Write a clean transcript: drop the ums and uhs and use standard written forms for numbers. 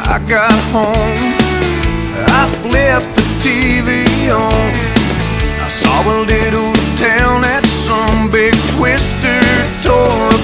I got home, I flipped the TV on. I saw a little town that some big twister tore